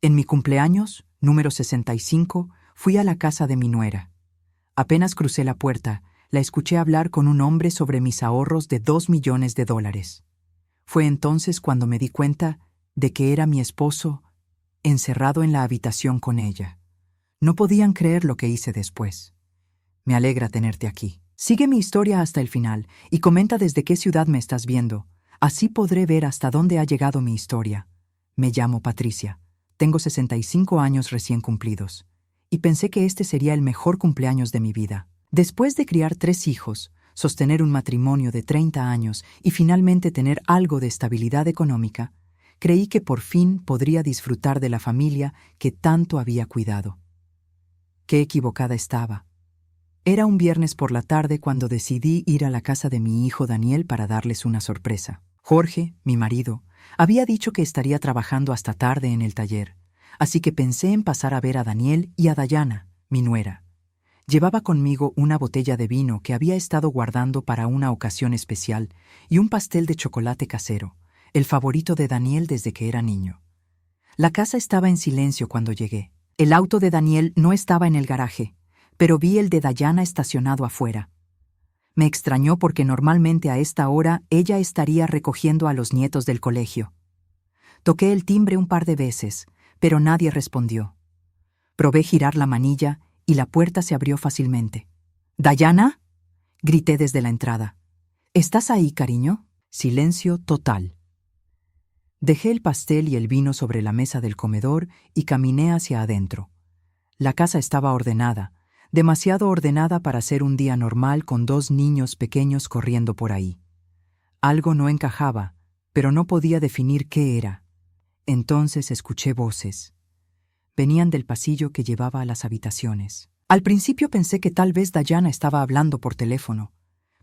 En mi cumpleaños, número 65, fui a la casa de mi nuera. Apenas crucé la puerta, la escuché hablar con un hombre sobre mis ahorros de $2 millones. Fue entonces cuando me di cuenta de que era mi esposo encerrado en la habitación con ella. No podían creer lo que hice después. Me alegra tenerte aquí. Sigue mi historia hasta el final y comenta desde qué ciudad me estás viendo. Así podré ver hasta dónde ha llegado mi historia. Me llamo Patricia. Tengo 65 años recién cumplidos. Y pensé que este sería el mejor cumpleaños de mi vida. Después de criar 3 hijos, sostener un matrimonio de 30 años y finalmente tener algo de estabilidad económica, creí que por fin podría disfrutar de la familia que tanto había cuidado. Qué equivocada estaba. Era un viernes por la tarde cuando decidí ir a la casa de mi hijo Daniel para darles una sorpresa. Jorge, mi marido, había dicho que estaría trabajando hasta tarde en el taller, así que pensé en pasar a ver a Daniel y a Dayana, mi nuera. Llevaba conmigo una botella de vino que había estado guardando para una ocasión especial y un pastel de chocolate casero, el favorito de Daniel desde que era niño. La casa estaba en silencio cuando llegué. El auto de Daniel no estaba en el garaje, pero vi el de Dayana estacionado afuera. Me extrañó porque normalmente a esta hora ella estaría recogiendo a los nietos del colegio. Toqué el timbre un par de veces, pero nadie respondió. Probé girar la manilla y la puerta se abrió fácilmente. «¿Dayana?», grité desde la entrada. «¿Estás ahí, cariño?». Silencio total. Dejé el pastel y el vino sobre la mesa del comedor y caminé hacia adentro. La casa estaba ordenada, demasiado ordenada para ser un día normal con 2 niños pequeños corriendo por ahí. Algo no encajaba, pero no podía definir qué era. Entonces escuché voces. Venían del pasillo que llevaba a las habitaciones. Al principio pensé que tal vez Dayana estaba hablando por teléfono,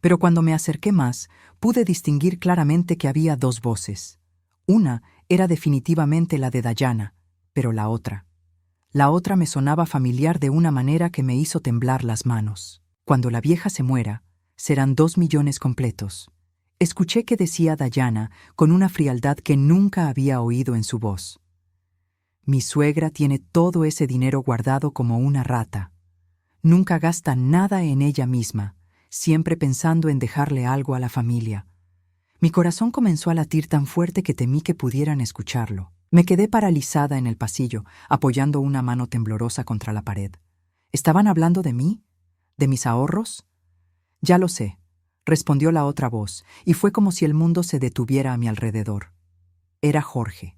pero cuando me acerqué más, pude distinguir claramente que había 2 voces. Una era definitivamente la de Dayana, pero la otra me sonaba familiar de una manera que me hizo temblar las manos. Cuando la vieja se muera, serán 2 millones completos. Escuché que decía Dayana con una frialdad que nunca había oído en su voz. Mi suegra tiene todo ese dinero guardado como una rata. Nunca gasta nada en ella misma, siempre pensando en dejarle algo a la familia. Mi corazón comenzó a latir tan fuerte que temí que pudieran escucharlo. Me quedé paralizada en el pasillo, apoyando una mano temblorosa contra la pared. ¿Estaban hablando de mí? ¿De mis ahorros? Ya lo sé, respondió la otra voz, y fue como si el mundo se detuviera a mi alrededor. Era Jorge,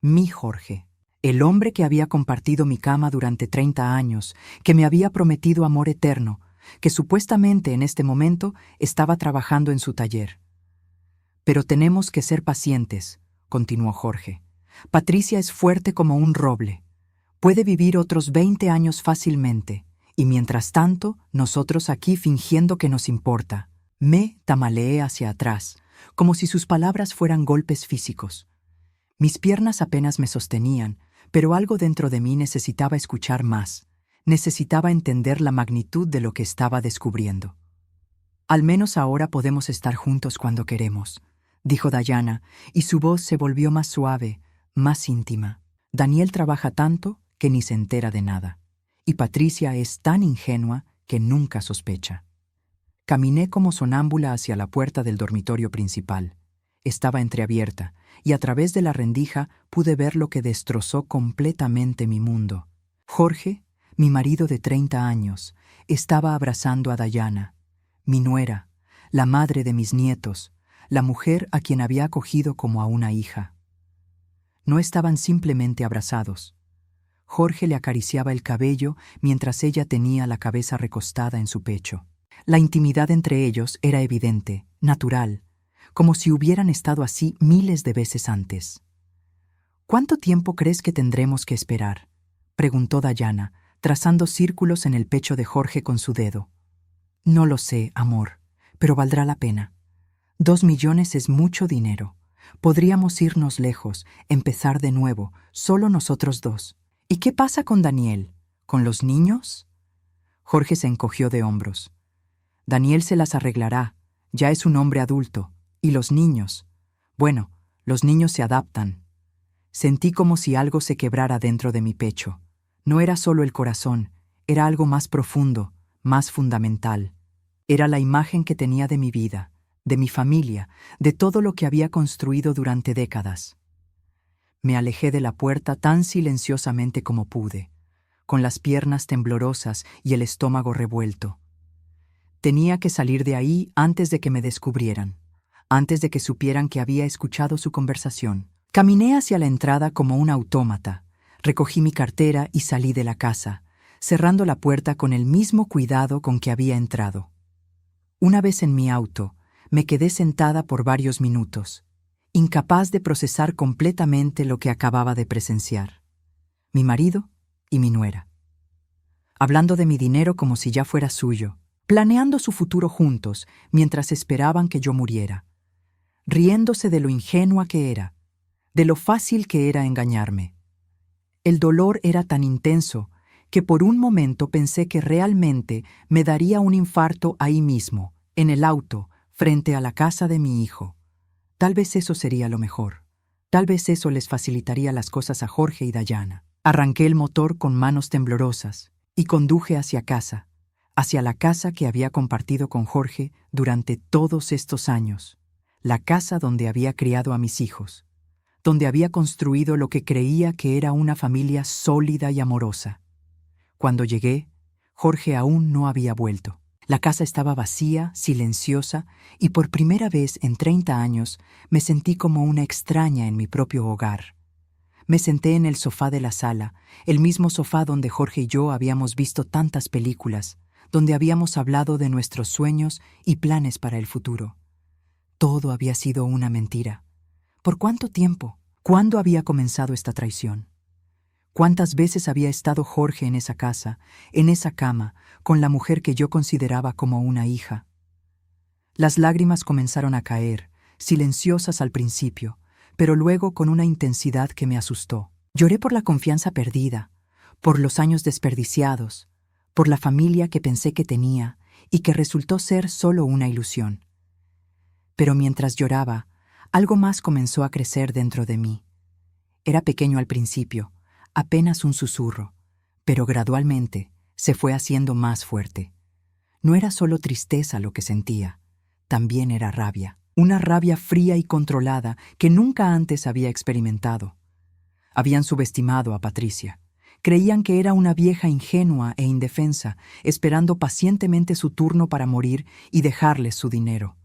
mi Jorge, el hombre que había compartido mi cama durante 30 años, que me había prometido amor eterno, que supuestamente en este momento estaba trabajando en su taller. Pero tenemos que ser pacientes, continuó Jorge. Patricia es fuerte como un roble. Puede vivir otros 20 años fácilmente, y mientras tanto, nosotros aquí fingiendo que nos importa. Me tambaleé hacia atrás, como si sus palabras fueran golpes físicos. Mis piernas apenas me sostenían, pero algo dentro de mí necesitaba escuchar más. Necesitaba entender la magnitud de lo que estaba descubriendo. Al menos ahora podemos estar juntos cuando queremos, dijo Dayana, y su voz se volvió más suave, más íntima. Daniel trabaja tanto que ni se entera de nada, y Patricia es tan ingenua que nunca sospecha. Caminé como sonámbula hacia la puerta del dormitorio principal. Estaba entreabierta, y a través de la rendija pude ver lo que destrozó completamente mi mundo. Jorge, mi marido de 30 años, estaba abrazando a Dayana, mi nuera, la madre de mis nietos, la mujer a quien había acogido como a una hija. No estaban simplemente abrazados. Jorge le acariciaba el cabello mientras ella tenía la cabeza recostada en su pecho. La intimidad entre ellos era evidente, natural, como si hubieran estado así miles de veces antes. ¿Cuánto tiempo crees que tendremos que esperar?, preguntó Dayana, trazando círculos en el pecho de Jorge con su dedo. No lo sé, amor, pero valdrá la pena. 2 millones es mucho dinero. Podríamos irnos lejos, empezar de nuevo, solo nosotros 2. ¿Y qué pasa con Daniel? ¿Con los niños? Jorge se encogió de hombros. Daniel se las arreglará, ya es un hombre adulto. ¿Y los niños? Bueno, los niños se adaptan. Sentí como si algo se quebrara dentro de mi pecho. No era solo el corazón, era algo más profundo, más fundamental. Era la imagen que tenía de mi vida, de mi familia, de todo lo que había construido durante décadas. Me alejé de la puerta tan silenciosamente como pude, con las piernas temblorosas y el estómago revuelto. Tenía que salir de ahí antes de que me descubrieran, antes de que supieran que había escuchado su conversación. Caminé hacia la entrada como un autómata, recogí mi cartera y salí de la casa, cerrando la puerta con el mismo cuidado con que había entrado. Una vez en mi auto, me quedé sentada por varios minutos, incapaz de procesar completamente lo que acababa de presenciar. Mi marido y mi nuera. Hablando de mi dinero como si ya fuera suyo, planeando su futuro juntos mientras esperaban que yo muriera, riéndose de lo ingenua que era, de lo fácil que era engañarme. El dolor era tan intenso que por un momento pensé que realmente me daría un infarto ahí mismo, en el auto, frente a la casa de mi hijo. Tal vez eso sería lo mejor. Tal vez eso les facilitaría las cosas a Jorge y Dayana. Arranqué el motor con manos temblorosas y conduje hacia casa, hacia la casa que había compartido con Jorge durante todos estos años, la casa donde había criado a mis hijos, donde había construido lo que creía que era una familia sólida y amorosa. Cuando llegué, Jorge aún no había vuelto. La casa estaba vacía, silenciosa, y por primera vez en 30 años me sentí como una extraña en mi propio hogar. Me senté en el sofá de la sala, el mismo sofá donde Jorge y yo habíamos visto tantas películas, donde habíamos hablado de nuestros sueños y planes para el futuro. Todo había sido una mentira. ¿Por cuánto tiempo? ¿Cuándo había comenzado esta traición? ¿Cuántas veces había estado Jorge en esa casa, en esa cama, con la mujer que yo consideraba como una hija? Las lágrimas comenzaron a caer, silenciosas al principio, pero luego con una intensidad que me asustó. Lloré por la confianza perdida, por los años desperdiciados, por la familia que pensé que tenía y que resultó ser solo una ilusión. Pero mientras lloraba, algo más comenzó a crecer dentro de mí. Era pequeño al principio, apenas un susurro, pero gradualmente se fue haciendo más fuerte. No era solo tristeza lo que sentía, también era rabia, una rabia fría y controlada que nunca antes había experimentado. Habían subestimado a Patricia. Creían que era una vieja ingenua e indefensa, esperando pacientemente su turno para morir y dejarles su dinero.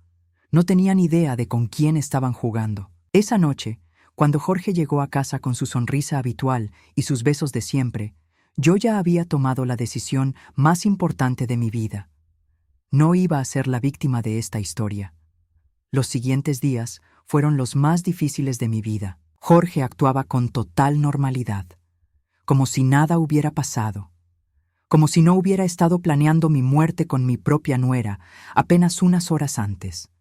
No tenían idea de con quién estaban jugando. Esa noche, cuando Jorge llegó a casa con su sonrisa habitual y sus besos de siempre, yo ya había tomado la decisión más importante de mi vida. No iba a ser la víctima de esta historia. Los siguientes días fueron los más difíciles de mi vida. Jorge actuaba con total normalidad, como si nada hubiera pasado, como si no hubiera estado planeando mi muerte con mi propia nuera apenas unas horas antes.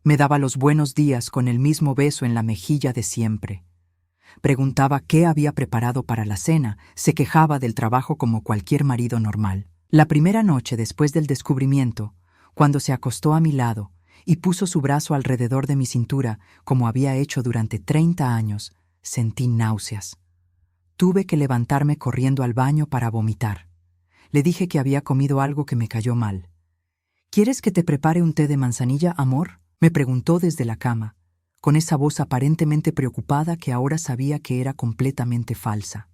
Me daba los buenos días con el mismo beso en la mejilla de siempre. Preguntaba qué había preparado para la cena, se quejaba del trabajo como cualquier marido normal. La primera noche después del descubrimiento, cuando se acostó a mi lado y puso su brazo alrededor de mi cintura, como había hecho durante 30 años, sentí náuseas. Tuve que levantarme corriendo al baño para vomitar. Le dije que había comido algo que me cayó mal. ¿Quieres que te prepare un té de manzanilla, amor?, me preguntó desde la cama, con esa voz aparentemente preocupada que ahora sabía que era completamente falsa.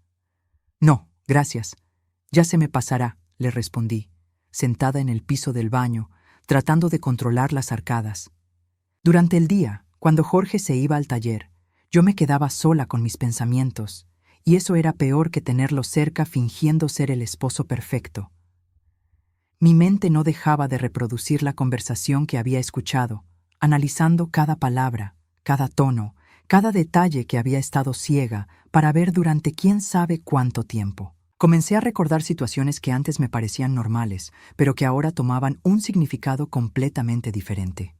No, gracias. Ya se me pasará, le respondí, sentada en el piso del baño, tratando de controlar las arcadas. Durante el día, cuando Jorge se iba al taller, yo me quedaba sola con mis pensamientos, y eso era peor que tenerlo cerca fingiendo ser el esposo perfecto. Mi mente no dejaba de reproducir la conversación que había escuchado, analizando cada palabra, cada tono, cada detalle que había estado ciega para ver durante quién sabe cuánto tiempo. Comencé a recordar situaciones que antes me parecían normales, pero que ahora tomaban un significado completamente diferente.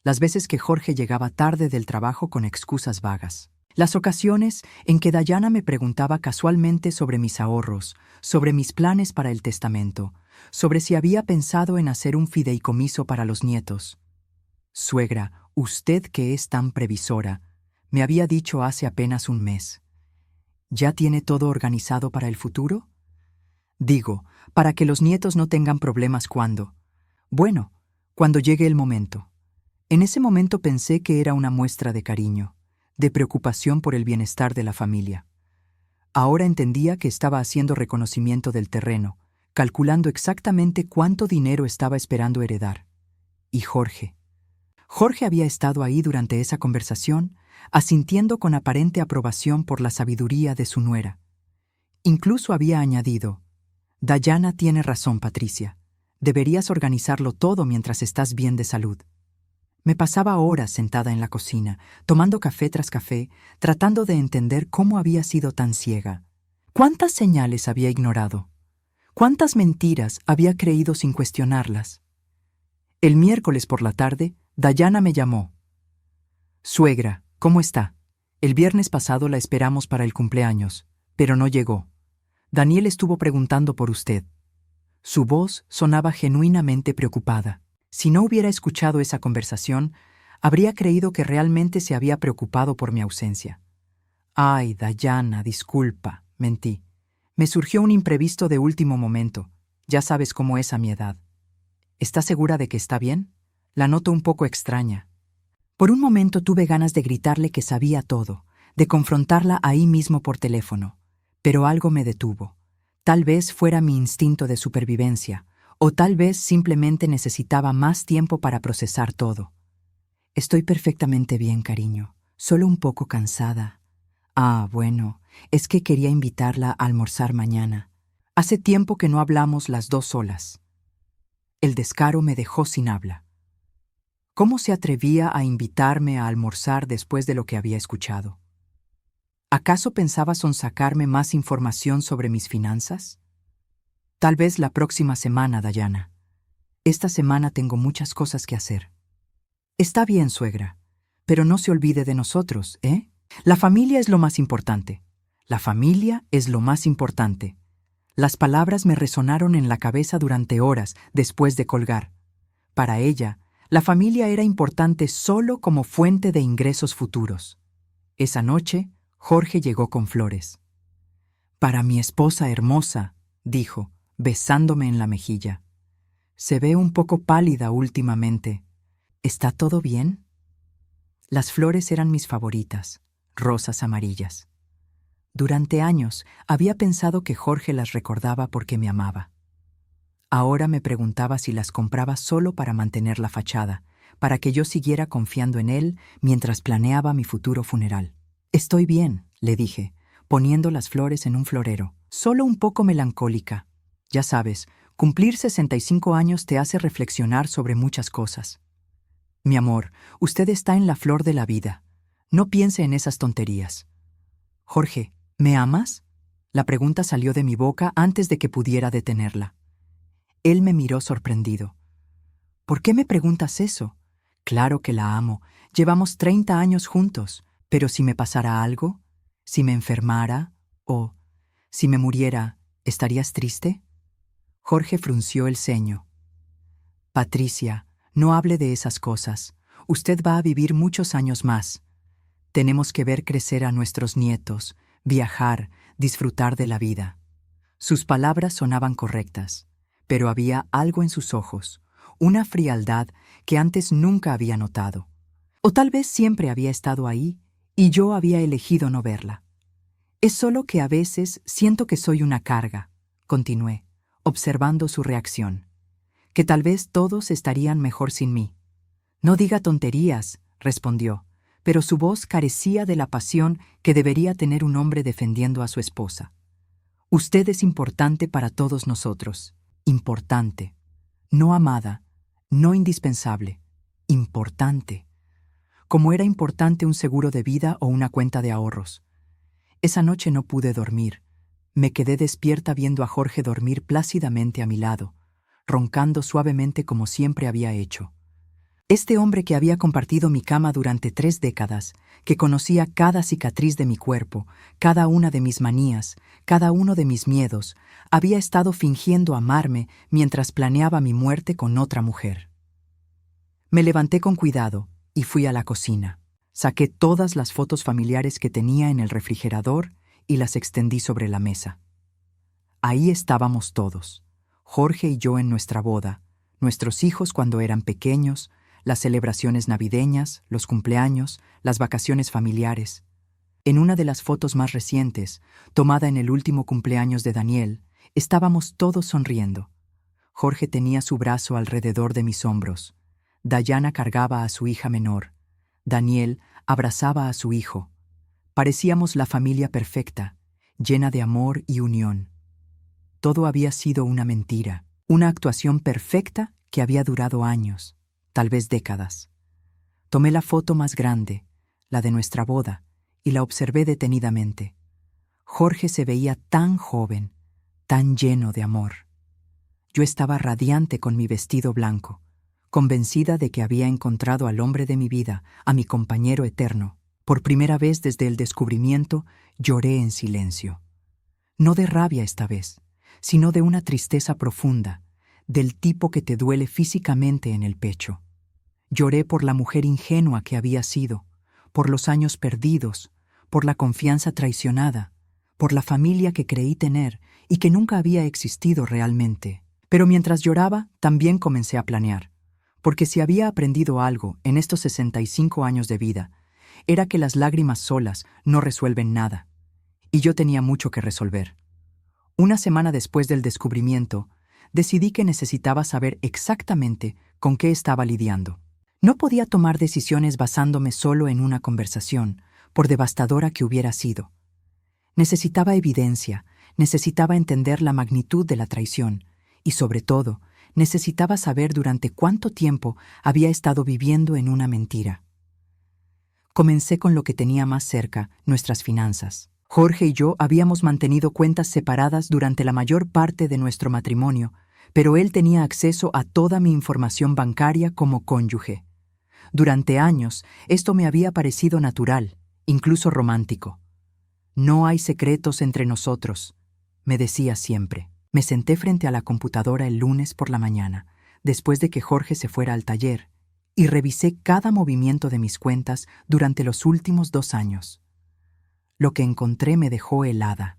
Las veces que Jorge llegaba tarde del trabajo con excusas vagas. Las ocasiones en que Dayana me preguntaba casualmente sobre mis ahorros, sobre mis planes para el testamento, sobre si había pensado en hacer un fideicomiso para los nietos. «Suegra, usted que es tan previsora», Me había dicho hace apenas un mes. ¿Ya tiene todo organizado para el futuro? Digo, para que los nietos no tengan problemas cuando... Bueno, cuando llegue el momento. En ese momento pensé que era una muestra de cariño, de preocupación por el bienestar de la familia. Ahora entendía que estaba haciendo reconocimiento del terreno, calculando exactamente cuánto dinero estaba esperando heredar. Y Jorge. Jorge había estado ahí durante esa conversación, asintiendo con aparente aprobación por la sabiduría de su nuera. Incluso había añadido: Dayana tiene razón, Patricia. Deberías organizarlo todo mientras estás bien de salud. Me pasaba horas sentada en la cocina, tomando café tras café, tratando de entender cómo había sido tan ciega. ¿Cuántas señales había ignorado? ¿Cuántas mentiras había creído sin cuestionarlas? El miércoles por la tarde, Dayana me llamó. «Suegra, ¿cómo está? El viernes pasado la esperamos para el cumpleaños, pero no llegó. Daniel estuvo preguntando por usted». Su voz sonaba genuinamente preocupada. Si no hubiera escuchado esa conversación, habría creído que realmente se había preocupado por mi ausencia. «Ay, Dayana, disculpa», mentí. «Me surgió un imprevisto de último momento. Ya sabes cómo es a mi edad». «¿Está segura de que está bien? La noto un poco extraña». Por un momento tuve ganas de gritarle que sabía todo, de confrontarla ahí mismo por teléfono, pero algo me detuvo. Tal vez fuera mi instinto de supervivencia, o tal vez simplemente necesitaba más tiempo para procesar todo. «Estoy perfectamente bien, cariño, solo un poco cansada». «Ah, bueno, es que quería invitarla a almorzar mañana. Hace tiempo que no hablamos las dos solas». El descaro me dejó sin habla. ¿Cómo se atrevía a invitarme a almorzar después de lo que había escuchado? ¿Acaso pensaba sonsacarme más información sobre mis finanzas? Tal vez la próxima semana, Dayana. Esta semana tengo muchas cosas que hacer. Está bien, suegra, pero no se olvide de nosotros, ¿eh? La familia es lo más importante. La familia es lo más importante. Las palabras me resonaron en la cabeza durante horas después de colgar. Para ella, la familia era importante solo como fuente de ingresos futuros. Esa noche, Jorge llegó con flores. «Para mi esposa hermosa», dijo, besándome en la mejilla. «Se ve un poco pálida últimamente. ¿Está todo bien?» Las flores eran mis favoritas, rosas amarillas. Durante años había pensado que Jorge las recordaba porque me amaba. Ahora me preguntaba si las compraba solo para mantener la fachada, para que yo siguiera confiando en él mientras planeaba mi futuro funeral. «Estoy bien», le dije, poniendo las flores en un florero, solo un poco melancólica. Ya sabes, cumplir 65 años te hace reflexionar sobre muchas cosas. «Mi amor, usted está en la flor de la vida. No piense en esas tonterías». «Jorge, ¿me amas?». La pregunta salió de mi boca antes de que pudiera detenerla. Él me miró sorprendido. «¿Por qué me preguntas eso? Claro que la amo. Llevamos 30 años juntos. Pero si me pasara algo, si me enfermara o si me muriera, ¿estarías triste?». Jorge frunció el ceño. «Patricia, no hable de esas cosas. Usted va a vivir muchos años más. Tenemos que ver crecer a nuestros nietos, viajar, disfrutar de la vida». Sus palabras sonaban correctas, pero había algo en sus ojos, una frialdad que antes nunca había notado. O tal vez siempre había estado ahí y yo había elegido no verla. «Es solo que a veces siento que soy una carga», continué, observando su reacción. «Que tal vez todos estarían mejor sin mí». «No diga tonterías», respondió, pero su voz carecía de la pasión que debería tener un hombre defendiendo a su esposa. «Usted es importante para todos nosotros. Importante. No amada, no indispensable. Importante. Como era importante un seguro de vida o una cuenta de ahorros». Esa noche no pude dormir. Me quedé despierta viendo a Jorge dormir plácidamente a mi lado, roncando suavemente como siempre había hecho. Este hombre que había compartido mi cama durante 3 décadas, que conocía cada cicatriz de mi cuerpo, cada una de mis manías, cada uno de mis miedos, había estado fingiendo amarme mientras planeaba mi muerte con otra mujer. Me levanté con cuidado y fui a la cocina. Saqué todas las fotos familiares que tenía en el refrigerador y las extendí sobre la mesa. Ahí estábamos todos, Jorge y yo en nuestra boda, nuestros hijos cuando eran pequeños, las celebraciones navideñas, los cumpleaños, las vacaciones familiares. En una de las fotos más recientes, tomada en el último cumpleaños de Daniel, estábamos todos sonriendo. Jorge tenía su brazo alrededor de mis hombros. Dayana cargaba a su hija menor. Daniel abrazaba a su hijo. Parecíamos la familia perfecta, llena de amor y unión. Todo había sido una mentira, una actuación perfecta que había durado años, tal vez décadas. Tomé la foto más grande, la de nuestra boda, y la observé detenidamente. Jorge se veía tan joven, tan lleno de amor. Yo estaba radiante con mi vestido blanco, convencida de que había encontrado al hombre de mi vida, a mi compañero eterno. Por primera vez desde el descubrimiento, lloré en silencio. No de rabia esta vez, sino de una tristeza profunda, del tipo que te duele físicamente en el pecho. Lloré por la mujer ingenua que había sido, por los años perdidos, por la confianza traicionada, por la familia que creí tener y que nunca había existido realmente. Pero mientras lloraba, también comencé a planear, porque si había aprendido algo en estos 65 años de vida, era que las lágrimas solas no resuelven nada, y yo tenía mucho que resolver. Una semana después del descubrimiento, decidí que necesitaba saber exactamente con qué estaba lidiando. No podía tomar decisiones basándome solo en una conversación, por devastadora que hubiera sido. Necesitaba evidencia, necesitaba entender la magnitud de la traición, y sobre todo, necesitaba saber durante cuánto tiempo había estado viviendo en una mentira. Comencé con lo que tenía más cerca, nuestras finanzas. Jorge y yo habíamos mantenido cuentas separadas durante la mayor parte de nuestro matrimonio, pero él tenía acceso a toda mi información bancaria como cónyuge. Durante años, esto me había parecido natural, incluso romántico. No hay secretos entre nosotros, me decía siempre. Me senté frente a la computadora el lunes por la mañana, después de que Jorge se fuera al taller, y revisé cada movimiento de mis cuentas durante los últimos 2 años. Lo que encontré me dejó helada.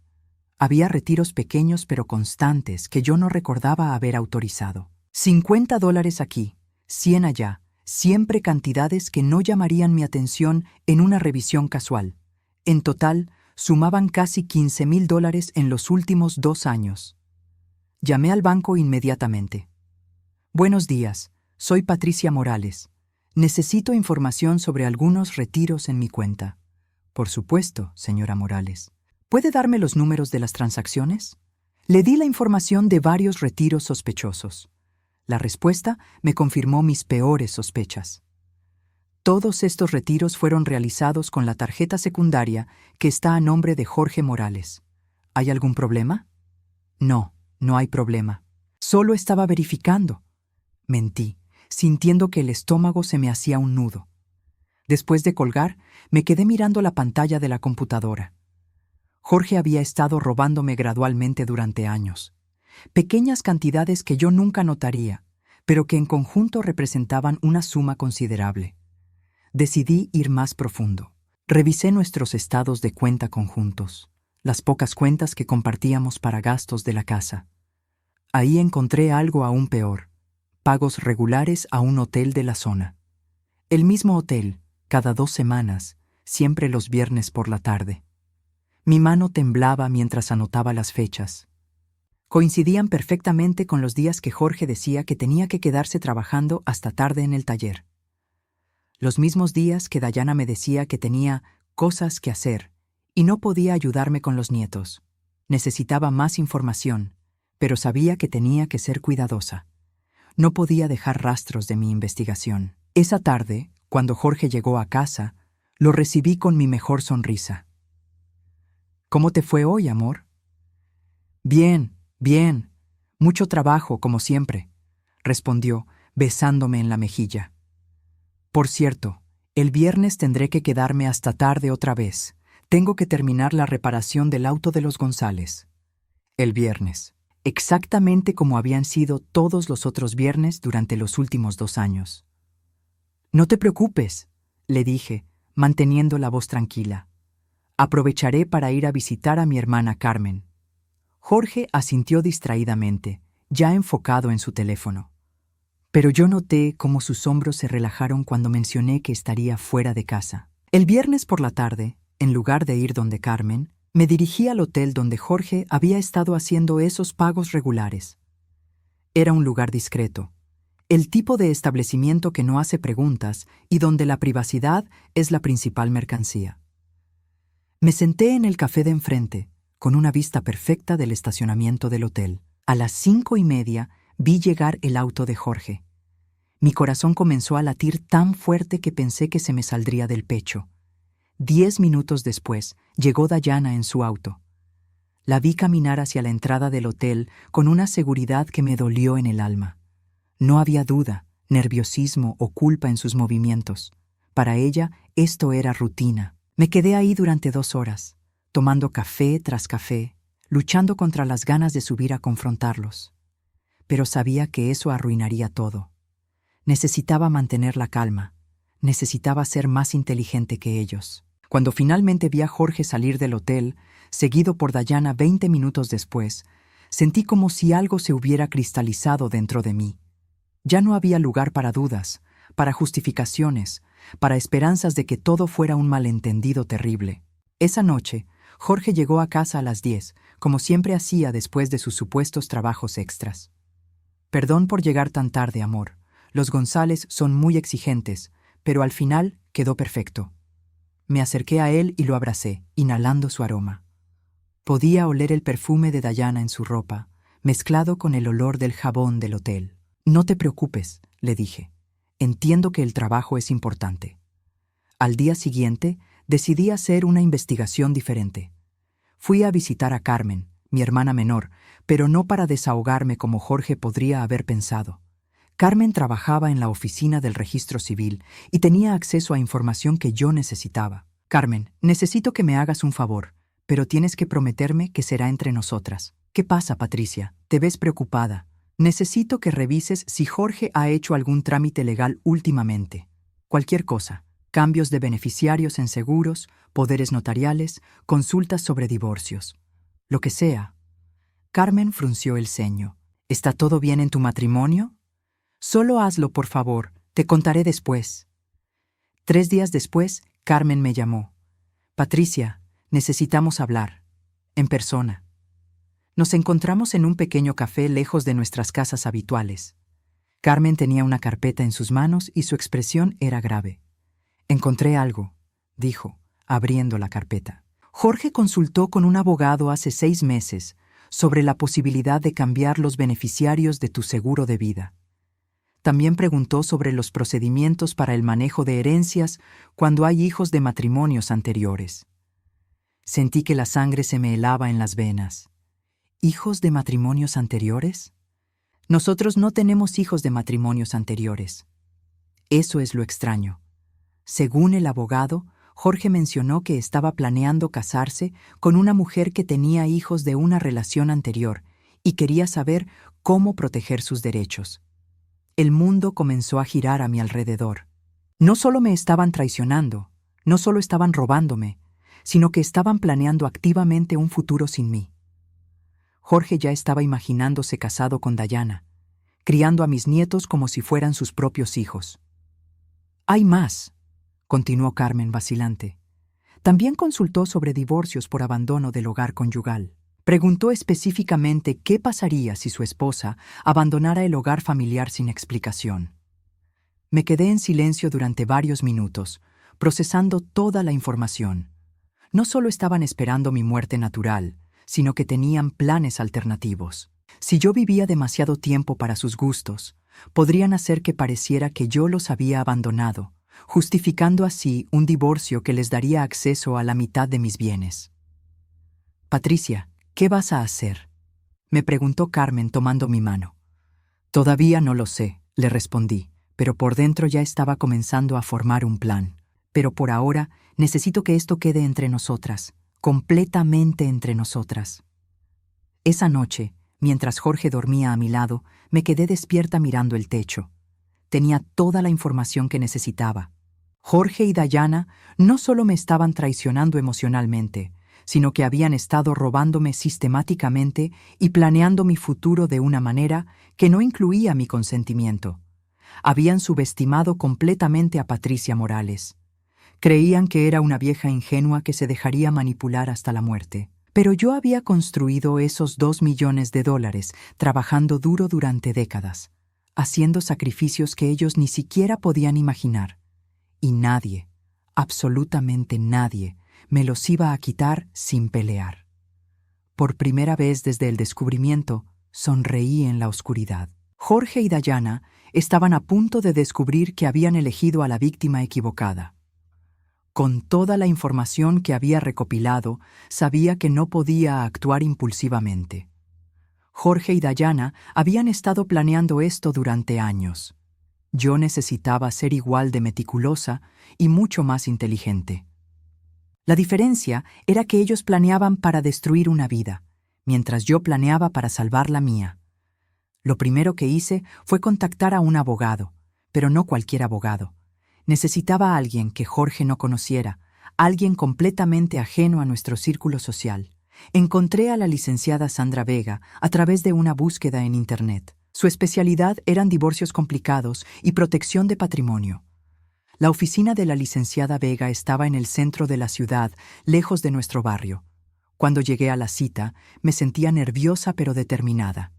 Había retiros pequeños pero constantes que yo no recordaba haber autorizado. $50 aquí, 100 allá, siempre cantidades que no llamarían mi atención en una revisión casual. En total, sumaban casi $15,000 en los últimos 2 años. Llamé al banco inmediatamente. Buenos días, soy Patricia Morales. Necesito información sobre algunos retiros en mi cuenta. Por supuesto, señora Morales. ¿Puede darme los números de las transacciones? Le di la información de varios retiros sospechosos. La respuesta me confirmó mis peores sospechas. Todos estos retiros fueron realizados con la tarjeta secundaria que está a nombre de Jorge Morales. ¿Hay algún problema? No, no hay problema. Solo estaba verificando. Mentí, sintiendo que el estómago se me hacía un nudo. Después de colgar, me quedé mirando la pantalla de la computadora. Jorge había estado robándome gradualmente durante años. Pequeñas cantidades que yo nunca notaría, pero que en conjunto representaban una suma considerable. Decidí ir más profundo. Revisé nuestros estados de cuenta conjuntos, las pocas cuentas que compartíamos para gastos de la casa. Ahí encontré algo aún peor: pagos regulares a un hotel de la zona. El mismo hotel, cada 2 semanas, siempre los viernes por la tarde. Mi mano temblaba mientras anotaba las fechas. Coincidían perfectamente con los días que Jorge decía que tenía que quedarse trabajando hasta tarde en el taller. Los mismos días que Dayana me decía que tenía cosas que hacer y no podía ayudarme con los nietos. Necesitaba más información, pero sabía que tenía que ser cuidadosa. No podía dejar rastros de mi investigación. Esa tarde, cuando Jorge llegó a casa, lo recibí con mi mejor sonrisa. ¿Cómo te fue hoy, amor? Bien, bien. Mucho trabajo, como siempre, respondió, besándome en la mejilla. Por cierto, el viernes tendré que quedarme hasta tarde otra vez. Tengo que terminar la reparación del auto de los González. El viernes, exactamente como habían sido todos los otros viernes durante los últimos 2 años. No te preocupes, le dije, manteniendo la voz tranquila. Aprovecharé para ir a visitar a mi hermana Carmen. Jorge asintió distraídamente, ya enfocado en su teléfono. Pero yo noté cómo sus hombros se relajaron cuando mencioné que estaría fuera de casa. El viernes por la tarde, en lugar de ir donde Carmen, me dirigí al hotel donde Jorge había estado haciendo esos pagos regulares. Era un lugar discreto, el tipo de establecimiento que no hace preguntas y donde la privacidad es la principal mercancía. Me senté en el café de enfrente, con una vista perfecta del estacionamiento del hotel. A las 5:30 vi llegar el auto de Jorge. Mi corazón comenzó a latir tan fuerte que pensé que se me saldría del pecho. 10 minutos después, llegó Dayana en su auto. La vi caminar hacia la entrada del hotel con una seguridad que me dolió en el alma. No había duda, nerviosismo o culpa en sus movimientos. Para ella, esto era rutina. Me quedé ahí durante 2 horas, tomando café tras café, luchando contra las ganas de subir a confrontarlos. Pero sabía que eso arruinaría todo. Necesitaba mantener la calma. Necesitaba ser más inteligente que ellos. Cuando finalmente vi a Jorge salir del hotel, seguido por Dayana 20 minutos después, sentí como si algo se hubiera cristalizado dentro de mí. Ya no había lugar para dudas, para justificaciones, para esperanzas de que todo fuera un malentendido terrible. Esa noche, Jorge llegó a casa a las 10, como siempre hacía después de sus supuestos trabajos extras. Perdón por llegar tan tarde, amor. Los González son muy exigentes, pero al final quedó perfecto. Me acerqué a él y lo abracé, inhalando su aroma. Podía oler el perfume de Dayana en su ropa, mezclado con el olor del jabón del hotel. No te preocupes, le dije. Entiendo que el trabajo es importante. Al día siguiente, decidí hacer una investigación diferente. Fui a visitar a Carmen, mi hermana menor, pero no para desahogarme como Jorge podría haber pensado. Carmen trabajaba en la oficina del registro civil y tenía acceso a información que yo necesitaba. Carmen, necesito que me hagas un favor, pero tienes que prometerme que será entre nosotras. ¿Qué pasa, Patricia? Te ves preocupada. Necesito que revises si Jorge ha hecho algún trámite legal últimamente. Cualquier cosa. Cambios de beneficiarios en seguros, poderes notariales, consultas sobre divorcios. Lo que sea. Carmen frunció el ceño. ¿Está todo bien en tu matrimonio? Solo hazlo, por favor. Te contaré después. 3 días después, Carmen me llamó. Patricia, necesitamos hablar. En persona. Nos encontramos en un pequeño café lejos de nuestras casas habituales. Carmen tenía una carpeta en sus manos y su expresión era grave. Encontré algo, dijo, abriendo la carpeta. Jorge consultó con un abogado hace 6 meses sobre la posibilidad de cambiar los beneficiarios de tu seguro de vida. También preguntó sobre los procedimientos para el manejo de herencias cuando hay hijos de matrimonios anteriores. Sentí que la sangre se me helaba en las venas. ¿Hijos de matrimonios anteriores? Nosotros no tenemos hijos de matrimonios anteriores. Eso es lo extraño. Según el abogado, Jorge mencionó que estaba planeando casarse con una mujer que tenía hijos de una relación anterior y quería saber cómo proteger sus derechos. El mundo comenzó a girar a mi alrededor. No solo me estaban traicionando, no solo estaban robándome, sino que estaban planeando activamente un futuro sin mí. Jorge ya estaba imaginándose casado con Dayana, criando a mis nietos como si fueran sus propios hijos. Hay más, continuó Carmen vacilante. También consultó sobre divorcios por abandono del hogar conyugal. Preguntó específicamente qué pasaría si su esposa abandonara el hogar familiar sin explicación. Me quedé en silencio durante varios minutos, procesando toda la información. No solo estaban esperando mi muerte natural, sino que tenían planes alternativos. Si yo vivía demasiado tiempo para sus gustos, podrían hacer que pareciera que yo los había abandonado, justificando así un divorcio que les daría acceso a la mitad de mis bienes. Patricia, ¿qué vas a hacer?, me preguntó Carmen tomando mi mano. Todavía no lo sé, le respondí, pero por dentro ya estaba comenzando a formar un plan. Pero por ahora necesito que esto quede entre nosotras, completamente entre nosotras. Esa noche, mientras Jorge dormía a mi lado, me quedé despierta mirando el techo. Tenía toda la información que necesitaba. Jorge y Dayana no solo me estaban traicionando emocionalmente, sino que habían estado robándome sistemáticamente y planeando mi futuro de una manera que no incluía mi consentimiento. Habían subestimado completamente a Patricia Morales. Creían que era una vieja ingenua que se dejaría manipular hasta la muerte. Pero yo había construido esos $2 millones trabajando duro durante décadas, haciendo sacrificios que ellos ni siquiera podían imaginar. Y nadie, absolutamente nadie, me los iba a quitar sin pelear. Por primera vez desde el descubrimiento, sonreí en la oscuridad. Jorge y Dayana estaban a punto de descubrir que habían elegido a la víctima equivocada. Con toda la información que había recopilado, sabía que no podía actuar impulsivamente. Jorge y Dayana habían estado planeando esto durante años. Yo necesitaba ser igual de meticulosa y mucho más inteligente. La diferencia era que ellos planeaban para destruir una vida, mientras yo planeaba para salvar la mía. Lo primero que hice fue contactar a un abogado, pero no cualquier abogado. Necesitaba a alguien que Jorge no conociera, alguien completamente ajeno a nuestro círculo social. Encontré a la licenciada Sandra Vega a través de una búsqueda en Internet. Su especialidad eran divorcios complicados y protección de patrimonio. La oficina de la licenciada Vega estaba en el centro de la ciudad, lejos de nuestro barrio. Cuando llegué a la cita, me sentía nerviosa pero determinada.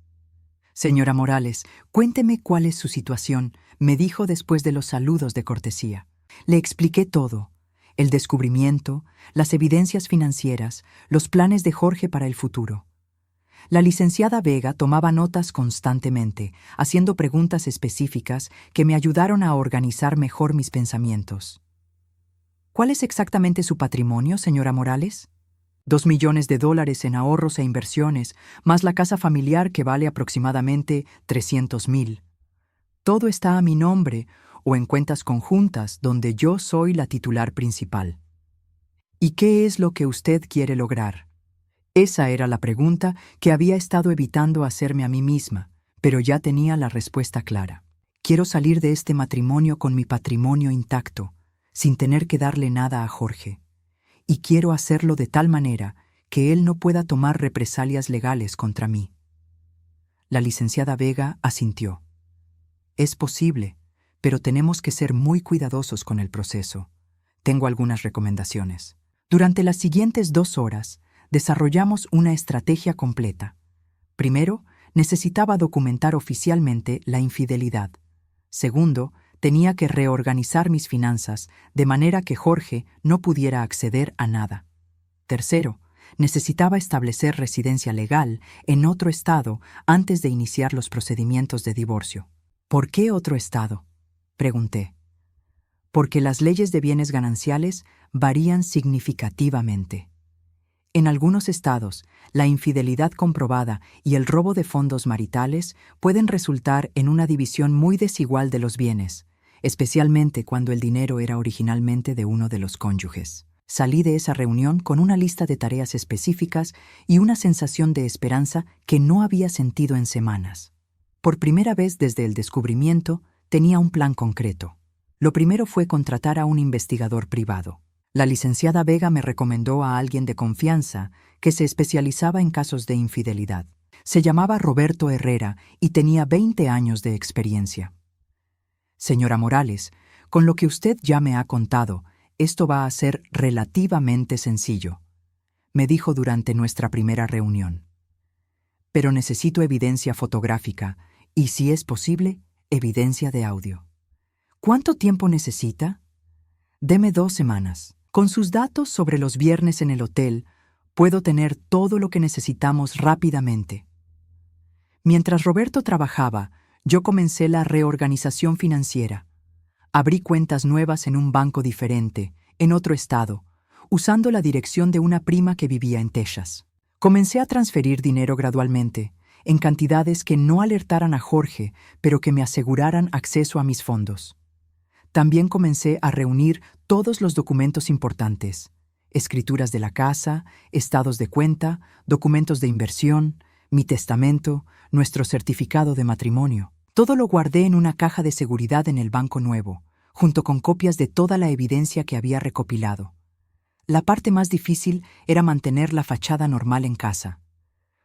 «Señora Morales, cuénteme cuál es su situación», me dijo después de los saludos de cortesía. Le expliqué todo: el descubrimiento, las evidencias financieras, los planes de Jorge para el futuro. La licenciada Vega tomaba notas constantemente, haciendo preguntas específicas que me ayudaron a organizar mejor mis pensamientos. «¿Cuál es exactamente su patrimonio, señora Morales?» $2 millones en ahorros e inversiones, más la casa familiar que vale aproximadamente $300,000. Todo está a mi nombre o en cuentas conjuntas donde yo soy la titular principal. ¿Y qué es lo que usted quiere lograr? Esa era la pregunta que había estado evitando hacerme a mí misma, pero ya tenía la respuesta clara. Quiero salir de este matrimonio con mi patrimonio intacto, sin tener que darle nada a Jorge. Y quiero hacerlo de tal manera que él no pueda tomar represalias legales contra mí. La licenciada Vega asintió. «Es posible, pero tenemos que ser muy cuidadosos con el proceso. Tengo algunas recomendaciones». Durante las siguientes 2 horas, desarrollamos una estrategia completa. Primero, necesitaba documentar oficialmente la infidelidad. Segundo, tenía que reorganizar mis finanzas de manera que Jorge no pudiera acceder a nada. Tercero, necesitaba establecer residencia legal en otro estado antes de iniciar los procedimientos de divorcio. «¿Por qué otro estado?», pregunté. «Porque las leyes de bienes gananciales varían significativamente. En algunos estados, la infidelidad comprobada y el robo de fondos maritales pueden resultar en una división muy desigual de los bienes, especialmente cuando el dinero era originalmente de uno de los cónyuges». Salí de esa reunión con una lista de tareas específicas y una sensación de esperanza que no había sentido en semanas. Por primera vez desde el descubrimiento, tenía un plan concreto. Lo primero fue contratar a un investigador privado. La licenciada Vega me recomendó a alguien de confianza que se especializaba en casos de infidelidad. Se llamaba Roberto Herrera y tenía 20 años de experiencia. «Señora Morales, con lo que usted ya me ha contado, esto va a ser relativamente sencillo», me dijo durante nuestra primera reunión. «Pero necesito evidencia fotográfica y, si es posible, evidencia de audio». «¿Cuánto tiempo necesita?». «Deme 2 semanas. Con sus datos sobre los viernes en el hotel, puedo tener todo lo que necesitamos rápidamente». Mientras Roberto trabajaba, yo comencé la reorganización financiera. Abrí cuentas nuevas en un banco diferente, en otro estado, usando la dirección de una prima que vivía en Texas. Comencé a transferir dinero gradualmente, en cantidades que no alertaran a Jorge, pero que me aseguraran acceso a mis fondos. También comencé a reunir todos los documentos importantes: escrituras de la casa, estados de cuenta, documentos de inversión, mi testamento, nuestro certificado de matrimonio. Todo lo guardé en una caja de seguridad en el banco nuevo, junto con copias de toda la evidencia que había recopilado. La parte más difícil era mantener la fachada normal en casa.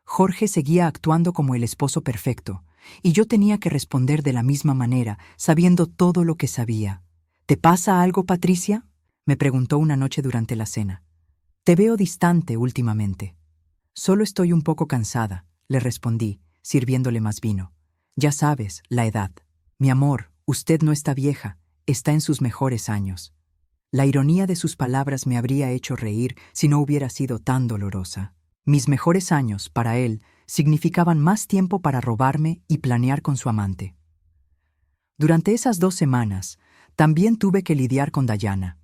Jorge seguía actuando como el esposo perfecto, y yo tenía que responder de la misma manera, sabiendo todo lo que sabía. ¿Te pasa algo, Patricia?, me preguntó una noche durante la cena. Te veo distante últimamente. Solo estoy un poco cansada, le respondí, sirviéndole más vino. Ya sabes, la edad. Mi amor, usted no está vieja, está en sus mejores años. La ironía de sus palabras me habría hecho reír si no hubiera sido tan dolorosa. Mis mejores años, para él, significaban más tiempo para robarme y planear con su amante. Durante esas 2 semanas, también tuve que lidiar con Dayana.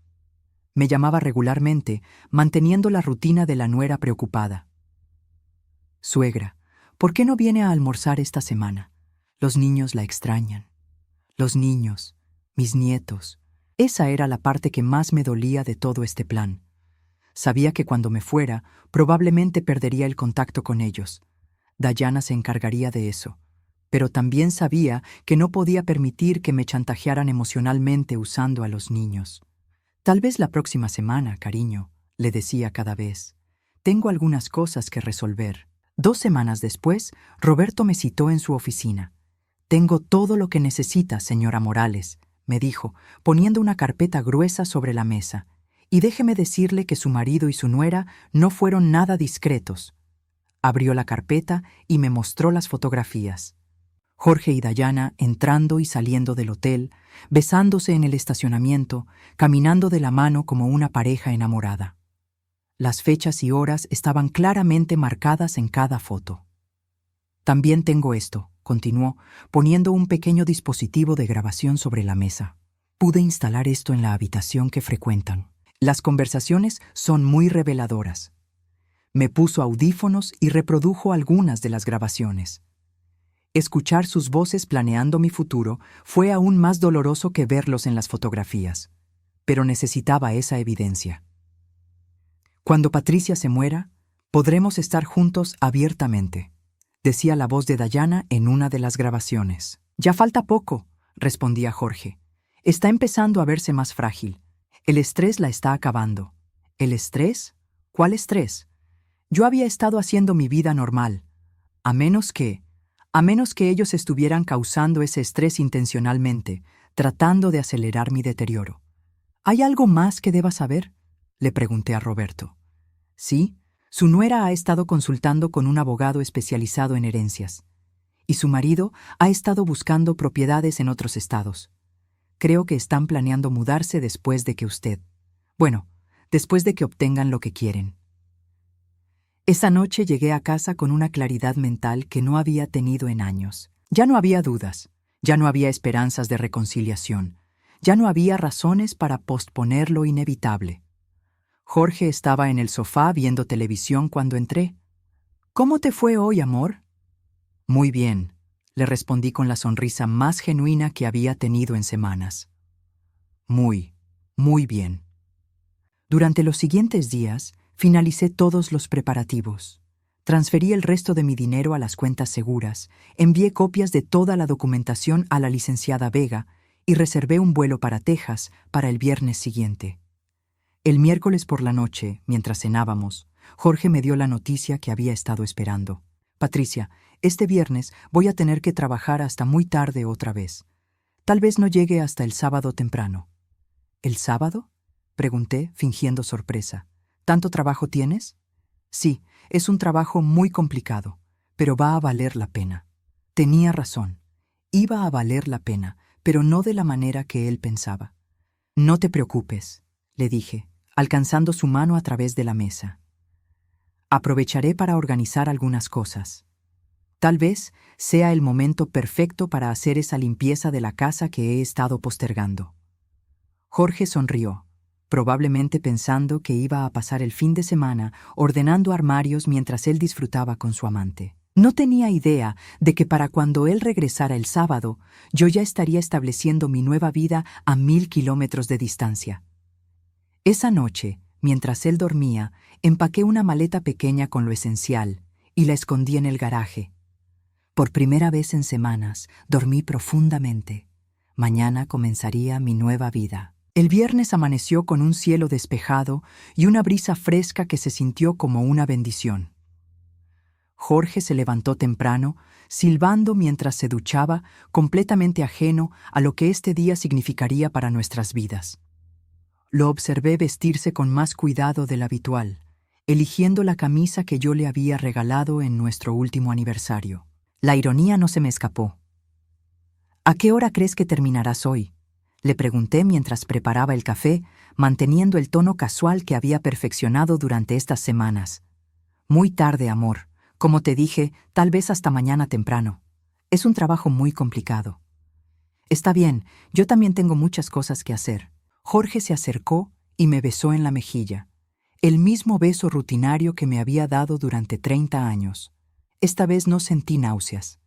Me llamaba regularmente, manteniendo la rutina de la nuera preocupada. Suegra, ¿por qué no viene a almorzar esta semana? Los niños la extrañan. Los niños, mis nietos. Esa era la parte que más me dolía de todo este plan. Sabía que cuando me fuera, probablemente perdería el contacto con ellos. Dayana se encargaría de eso. Pero también sabía que no podía permitir que me chantajearan emocionalmente usando a los niños. Tal vez la próxima semana, cariño, le decía cada vez. Tengo algunas cosas que resolver. 2 semanas después, Roberto me citó en su oficina. Tengo todo lo que necesita, señora Morales, me dijo, poniendo una carpeta gruesa sobre la mesa. Y déjeme decirle que su marido y su nuera no fueron nada discretos. Abrió la carpeta y me mostró las fotografías. Jorge y Dayana entrando y saliendo del hotel, besándose en el estacionamiento, caminando de la mano como una pareja enamorada. Las fechas y horas estaban claramente marcadas en cada foto. También tengo esto, continuó, poniendo un pequeño dispositivo de grabación sobre la mesa. Pude instalar esto en la habitación que frecuentan. Las conversaciones son muy reveladoras. Me puso audífonos y reprodujo algunas de las grabaciones. Escuchar sus voces planeando mi futuro fue aún más doloroso que verlos en las fotografías, pero necesitaba esa evidencia. Cuando Patricia se muera, podremos estar juntos abiertamente, decía la voz de Dayana en una de las grabaciones. Ya falta poco, respondía Jorge. Está empezando a verse más frágil. El estrés la está acabando. ¿El estrés? ¿Cuál estrés? Yo había estado haciendo mi vida normal, a menos que ellos estuvieran causando ese estrés intencionalmente, tratando de acelerar mi deterioro. ¿Hay algo más que deba saber?, le pregunté a Roberto. Sí, su nuera ha estado consultando con un abogado especializado en herencias, y su marido ha estado buscando propiedades en otros estados. Creo que están planeando mudarse después de que después de que obtengan lo que quieren. Esa noche llegué a casa con una claridad mental que no había tenido en años. Ya no había dudas, ya no había esperanzas de reconciliación, ya no había razones para posponer lo inevitable. Jorge estaba en el sofá viendo televisión cuando entré. ¿Cómo te fue hoy, amor? Muy bien, le respondí con la sonrisa más genuina que había tenido en semanas. Muy bien. Durante los siguientes días, finalicé todos los preparativos. Transferí el resto de mi dinero a las cuentas seguras, envié copias de toda la documentación a la licenciada Vega y reservé un vuelo para Texas para el viernes siguiente. El miércoles por la noche, mientras cenábamos, Jorge me dio la noticia que había estado esperando. Patricia, este viernes voy a tener que trabajar hasta muy tarde otra vez. Tal vez no llegue hasta el sábado temprano. ¿El sábado?, pregunté, fingiendo sorpresa. ¿Tanto trabajo tienes? Sí, es un trabajo muy complicado, pero va a valer la pena. Tenía razón. Iba a valer la pena, pero no de la manera que él pensaba. No te preocupes, le dije, alcanzando su mano a través de la mesa. Aprovecharé para organizar algunas cosas. Tal vez sea el momento perfecto para hacer esa limpieza de la casa que he estado postergando. Jorge sonrió, probablemente pensando que iba a pasar el fin de semana ordenando armarios mientras él disfrutaba con su amante. No tenía idea de que para cuando él regresara el sábado, yo ya estaría estableciendo mi nueva vida a 1000 kilómetros de distancia. Esa noche, mientras él dormía, empaqué una maleta pequeña con lo esencial y la escondí en el garaje. Por primera vez en semanas, dormí profundamente. Mañana comenzaría mi nueva vida. El viernes amaneció con un cielo despejado y una brisa fresca que se sintió como una bendición. Jorge se levantó temprano, silbando mientras se duchaba, completamente ajeno a lo que este día significaría para nuestras vidas. Lo observé vestirse con más cuidado del habitual, eligiendo la camisa que yo le había regalado en nuestro último aniversario. La ironía no se me escapó. ¿A qué hora crees que terminarás hoy?, le pregunté mientras preparaba el café, manteniendo el tono casual que había perfeccionado durante estas semanas. Muy tarde, amor. Como te dije, tal vez hasta mañana temprano. Es un trabajo muy complicado. Está bien, yo también tengo muchas cosas que hacer. Jorge se acercó y me besó en la mejilla. El mismo beso rutinario que me había dado durante 30 años. Esta vez no sentí náuseas.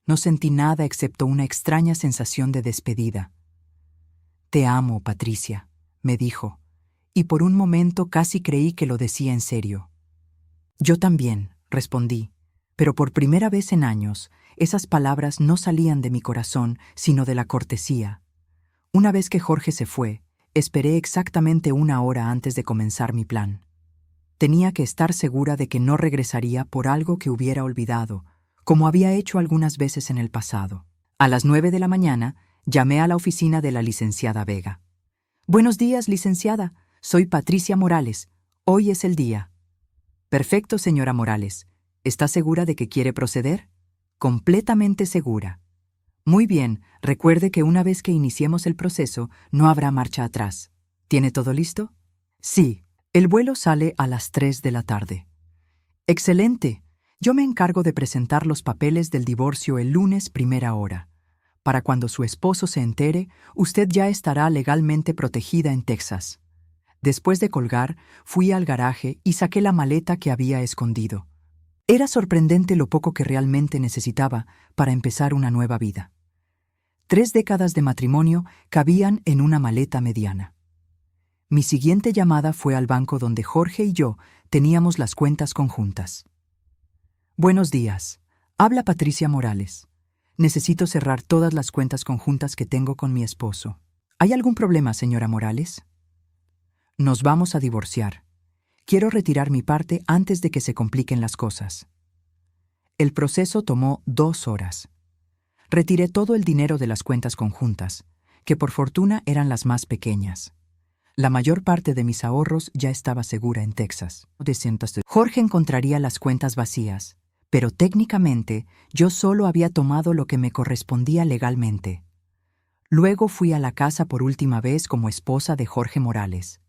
No sentí nada excepto una extraña sensación de despedida. «Te amo, Patricia», me dijo, y por un momento casi creí que lo decía en serio. «Yo también», respondí, pero por primera vez en años, esas palabras no salían de mi corazón, sino de la cortesía. Una vez que Jorge se fue, esperé exactamente 1 hora antes de comenzar mi plan. Tenía que estar segura de que no regresaría por algo que hubiera olvidado, como había hecho algunas veces en el pasado. A las 9 de la mañana, llamé a la oficina de la licenciada Vega. «Buenos días, licenciada. Soy Patricia Morales. Hoy es el día». «Perfecto, señora Morales. ¿Está segura de que quiere proceder?» «Completamente segura». «Muy bien. Recuerde que una vez que iniciemos el proceso, no habrá marcha atrás. ¿Tiene todo listo?» «Sí. El vuelo sale a las 3 de la tarde». «Excelente. Yo me encargo de presentar los papeles del divorcio el lunes primera hora. Para cuando su esposo se entere, usted ya estará legalmente protegida en Texas». Después de colgar, fui al garaje y saqué la maleta que había escondido. Era sorprendente lo poco que realmente necesitaba para empezar una nueva vida. 3 décadas de matrimonio cabían en una maleta mediana. Mi siguiente llamada fue al banco donde Jorge y yo teníamos las cuentas conjuntas. «Buenos días. Habla Patricia Morales. Necesito cerrar todas las cuentas conjuntas que tengo con mi esposo. ¿Hay algún problema, señora Morales?» «Nos vamos a divorciar. Quiero retirar mi parte antes de que se compliquen las cosas». El proceso tomó 2 horas. Retiré todo el dinero de las cuentas conjuntas, que por fortuna eran las más pequeñas. La mayor parte de mis ahorros ya estaba segura en Texas. Jorge encontraría las cuentas vacías, pero técnicamente yo solo había tomado lo que me correspondía legalmente. Luego fui a la casa por última vez como esposa de Jorge Morales.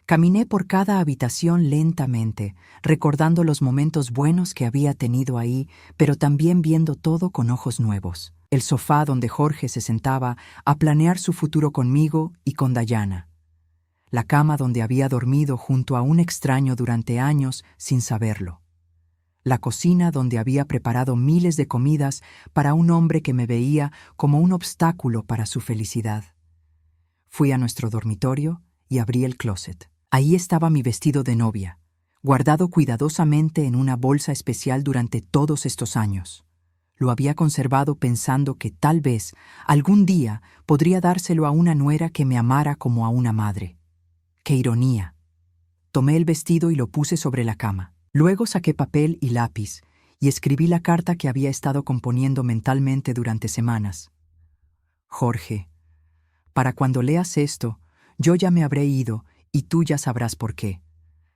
Caminé por cada habitación lentamente, recordando los momentos buenos que había tenido ahí, pero también viendo todo con ojos nuevos. El sofá donde Jorge se sentaba a planear su futuro conmigo y con Dayana. La cama donde había dormido junto a un extraño durante años sin saberlo. La cocina donde había preparado miles de comidas para un hombre que me veía como un obstáculo para su felicidad. Fui a nuestro dormitorio y abrí el closet. Ahí estaba mi vestido de novia, guardado cuidadosamente en una bolsa especial durante todos estos años. Lo había conservado pensando que tal vez algún día podría dárselo a una nuera que me amara como a una madre. ¡Qué ironía! Tomé el vestido y lo puse sobre la cama. Luego saqué papel y lápiz y escribí la carta que había estado componiendo mentalmente durante semanas. «Jorge, para cuando leas esto, yo ya me habré ido y tú ya sabrás por qué.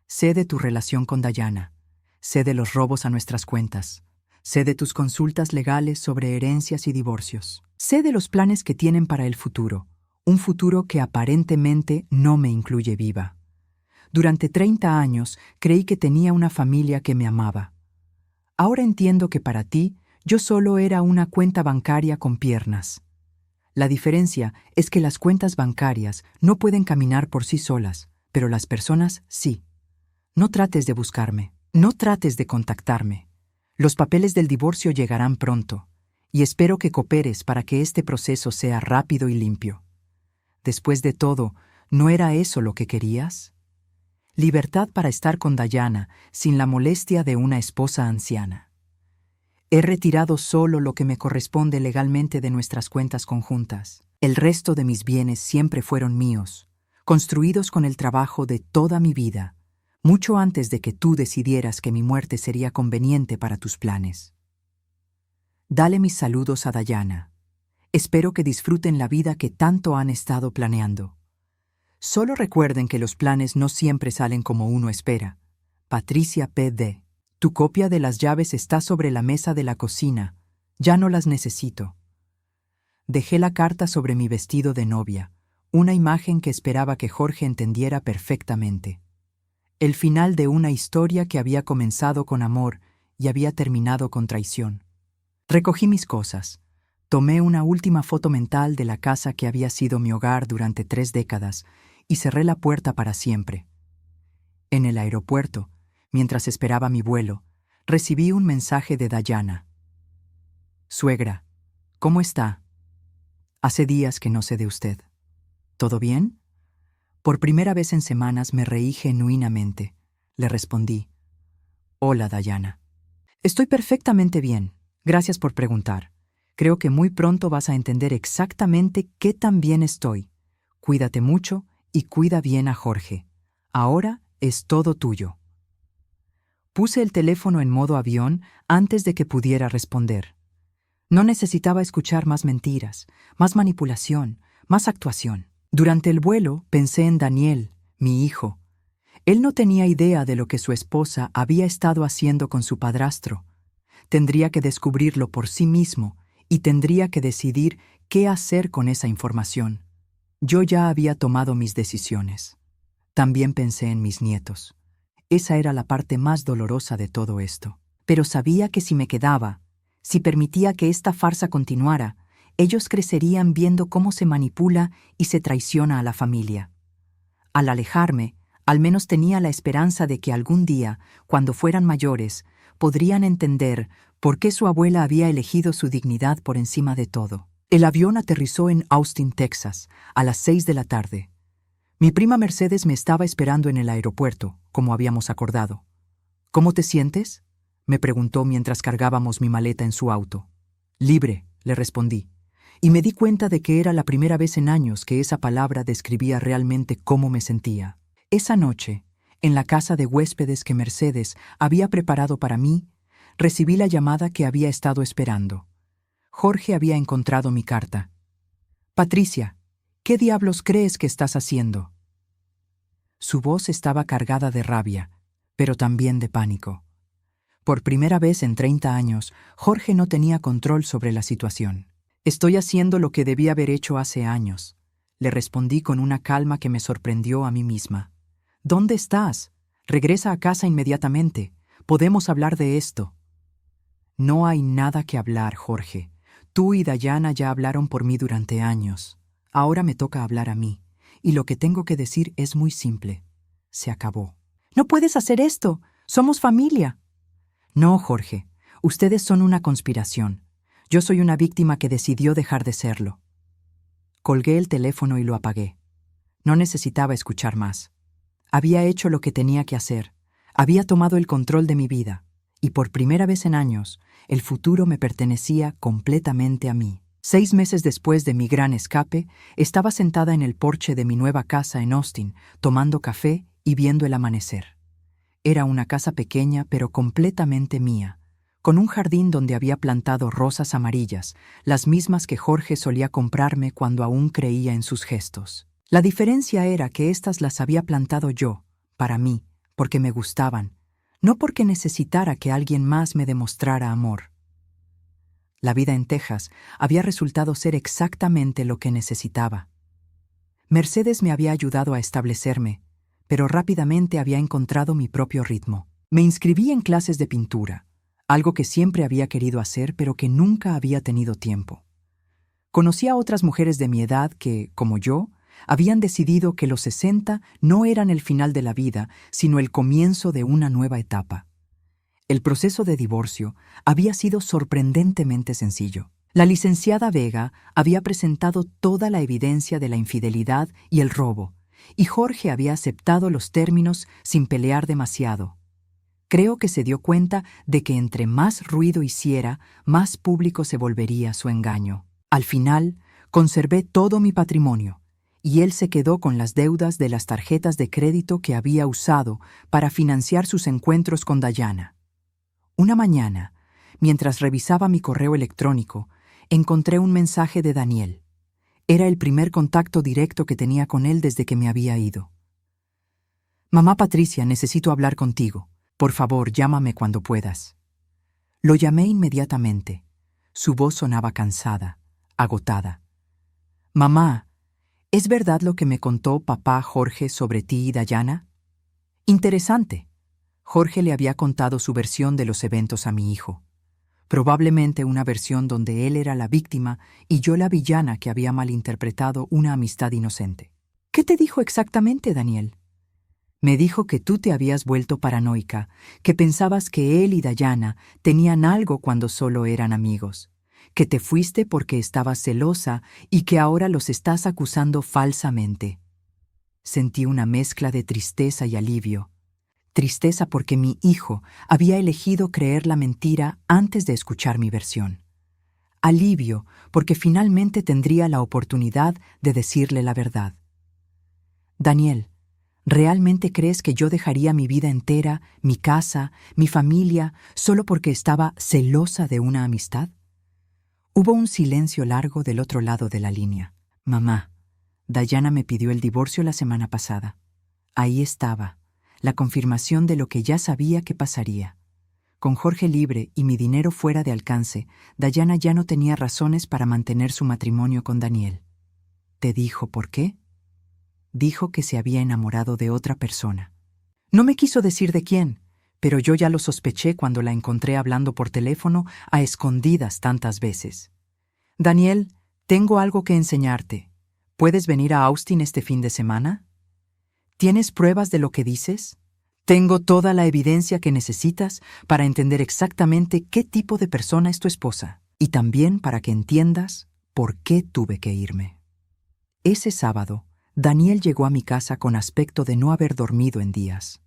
Sé de tu relación con Dayana. Sé de los robos a nuestras cuentas. Sé de tus consultas legales sobre herencias y divorcios. Sé de los planes que tienen para el futuro, un futuro que aparentemente no me incluye viva. Durante 30 años creí que tenía una familia que me amaba. Ahora entiendo que para ti yo solo era una cuenta bancaria con piernas. La diferencia es que las cuentas bancarias no pueden caminar por sí solas, pero las personas sí. No trates de buscarme, no trates de contactarme. Los papeles del divorcio llegarán pronto, y espero que cooperes para que este proceso sea rápido y limpio. Después de todo, ¿no era eso lo que querías? Libertad para estar con Dayana sin la molestia de una esposa anciana. He retirado solo lo que me corresponde legalmente de nuestras cuentas conjuntas. El resto de mis bienes siempre fueron míos, construidos con el trabajo de toda mi vida, mucho antes de que tú decidieras que mi muerte sería conveniente para tus planes. Dale mis saludos a Dayana. Espero que disfruten la vida que tanto han estado planeando. Solo recuerden que los planes no siempre salen como uno espera. Patricia P.D. Tu copia de las llaves está sobre la mesa de la cocina. Ya no las necesito. Dejé la carta sobre mi vestido de novia, una imagen que esperaba que Jorge entendiera perfectamente. El final de una historia que había comenzado con amor y había terminado con traición. Recogí mis cosas. Tomé una última foto mental de la casa que había sido mi hogar durante 3 décadas y cerré la puerta para siempre. En el aeropuerto, mientras esperaba mi vuelo, recibí un mensaje de Dayana. Suegra, ¿cómo está? Hace días que no sé de usted. ¿Todo bien? Por primera vez en semanas me reí genuinamente. Le respondí. Hola, Dayana. Estoy perfectamente bien. Gracias por preguntar. Creo que muy pronto vas a entender exactamente qué tan bien estoy. Cuídate mucho y cuida bien a Jorge. Ahora es todo tuyo. Puse el teléfono en modo avión antes de que pudiera responder. No necesitaba escuchar más mentiras, más manipulación, más actuación. Durante el vuelo pensé en Daniel, mi hijo. Él no tenía idea de lo que su esposa había estado haciendo con su padrastro. Tendría que descubrirlo por sí mismo y tendría que decidir qué hacer con esa información. Yo ya había tomado mis decisiones. También pensé en mis nietos. Esa era la parte más dolorosa de todo esto. Pero sabía que si me quedaba, si permitía que esta farsa continuara, ellos crecerían viendo cómo se manipula y se traiciona a la familia. Al alejarme, al menos tenía la esperanza de que algún día, cuando fueran mayores, podrían entender por qué su abuela había elegido su dignidad por encima de todo. El avión aterrizó en Austin, Texas, a las 6 de la tarde. Mi prima Mercedes me estaba esperando en el aeropuerto, como habíamos acordado. ¿Cómo te sientes?, me preguntó mientras cargábamos mi maleta en su auto. Libre, le respondí, y me di cuenta de que era la primera vez en años que esa palabra describía realmente cómo me sentía. Esa noche, en la casa de huéspedes que Mercedes había preparado para mí, recibí la llamada que había estado esperando. Jorge había encontrado mi carta. Patricia, ¿qué diablos crees que estás haciendo? Su voz estaba cargada de rabia, pero también de pánico. Por primera vez en 30 años, Jorge no tenía control sobre la situación. Estoy haciendo lo que debí haber hecho hace años, le respondí con una calma que me sorprendió a mí misma. ¿Dónde estás? Regresa a casa inmediatamente. Podemos hablar de esto. No hay nada que hablar, Jorge. Tú y Dayana ya hablaron por mí durante años. Ahora me toca hablar a mí, y lo que tengo que decir es muy simple. Se acabó. No puedes hacer esto. Somos familia. No, Jorge. Ustedes son una conspiración. Yo soy una víctima que decidió dejar de serlo. Colgué el teléfono y lo apagué. No necesitaba escuchar más. Había hecho lo que tenía que hacer. Había tomado el control de mi vida. Y por primera vez en años, el futuro me pertenecía completamente a mí. 6 meses después de mi gran escape, estaba sentada en el porche de mi nueva casa en Austin, tomando café y viendo el amanecer. Era una casa pequeña pero completamente mía, con un jardín donde había plantado rosas amarillas, las mismas que Jorge solía comprarme cuando aún creía en sus gestos. La diferencia era que éstas las había plantado yo, para mí, porque me gustaban, no porque necesitara que alguien más me demostrara amor. La vida en Texas había resultado ser exactamente lo que necesitaba. Mercedes me había ayudado a establecerme, pero rápidamente había encontrado mi propio ritmo. Me inscribí en clases de pintura, algo que siempre había querido hacer pero que nunca había tenido tiempo. Conocí a otras mujeres de mi edad que, como yo, habían decidido que los 60 no eran el final de la vida, sino el comienzo de una nueva etapa. El proceso de divorcio había sido sorprendentemente sencillo. La licenciada Vega había presentado toda la evidencia de la infidelidad y el robo, y Jorge había aceptado los términos sin pelear demasiado. Creo que se dio cuenta de que entre más ruido hiciera, más público se volvería su engaño. Al final, Conservé todo mi patrimonio, y él se quedó con las deudas de las tarjetas de crédito que había usado para financiar sus encuentros con Dayana. Una mañana, mientras revisaba mi correo electrónico, encontré un mensaje de Daniel. Era el primer contacto directo que tenía con él desde que me había ido. «Mamá Patricia, necesito hablar contigo. Por favor, llámame cuando puedas». Lo llamé inmediatamente. Su voz sonaba cansada, agotada. «Mamá, ¿es verdad lo que me contó papá Jorge sobre ti y Dayana?» «Interesante». Jorge le había contado su versión de los eventos a mi hijo. Probablemente una versión donde él era la víctima y yo la villana que había malinterpretado una amistad inocente. «¿Qué te dijo exactamente, Daniel?» «Me dijo que tú te habías vuelto paranoica, que pensabas que él y Dayana tenían algo cuando solo eran amigos, que te fuiste porque estabas celosa y que ahora los estás acusando falsamente». Sentí una mezcla de tristeza y alivio. Tristeza porque mi hijo había elegido creer la mentira antes de escuchar mi versión. Alivio porque finalmente tendría la oportunidad de decirle la verdad. «Daniel, ¿realmente crees que yo dejaría mi vida entera, mi casa, mi familia, solo porque estaba celosa de una amistad?» Hubo un silencio largo del otro lado de la línea. «Mamá, Dayana me pidió el divorcio la semana pasada. Ahí estaba, la confirmación de lo que ya sabía que pasaría. Con Jorge libre y mi dinero fuera de alcance, Dayana ya no tenía razones para mantener su matrimonio con Daniel. ¿Te dijo por qué?» Dijo que se había enamorado de otra persona. No me quiso decir de quién, pero yo ya lo sospeché cuando la encontré hablando por teléfono a escondidas tantas veces. «Daniel, tengo algo que enseñarte. ¿Puedes venir a Austin este fin de semana? ¿Tienes pruebas de lo que dices? Tengo toda la evidencia que necesitas para entender exactamente qué tipo de persona es tu esposa, y también para que entiendas por qué tuve que irme». Ese sábado, Daniel llegó a mi casa con aspecto de no haber dormido en días.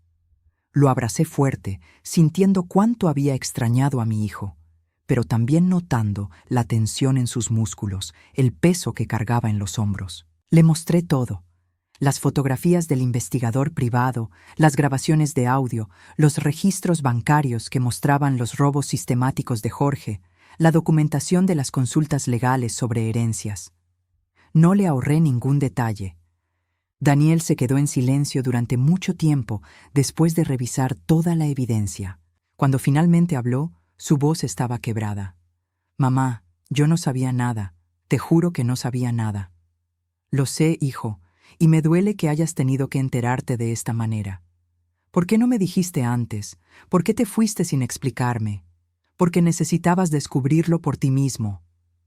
Lo abracé fuerte, sintiendo cuánto había extrañado a mi hijo, pero también notando la tensión en sus músculos, el peso que cargaba en los hombros. Le mostré todo: las fotografías del investigador privado, las grabaciones de audio, los registros bancarios que mostraban los robos sistemáticos de Jorge, la documentación de las consultas legales sobre herencias. No le ahorré ningún detalle. Daniel se quedó en silencio durante mucho tiempo después de revisar toda la evidencia. Cuando finalmente habló, su voz estaba quebrada. «Mamá, yo no sabía nada. Te juro que no sabía nada». «Lo sé, hijo, y me duele que hayas tenido que enterarte de esta manera. ¿Por qué no me dijiste antes? ¿Por qué te fuiste sin explicarme? Porque necesitabas descubrirlo por ti mismo.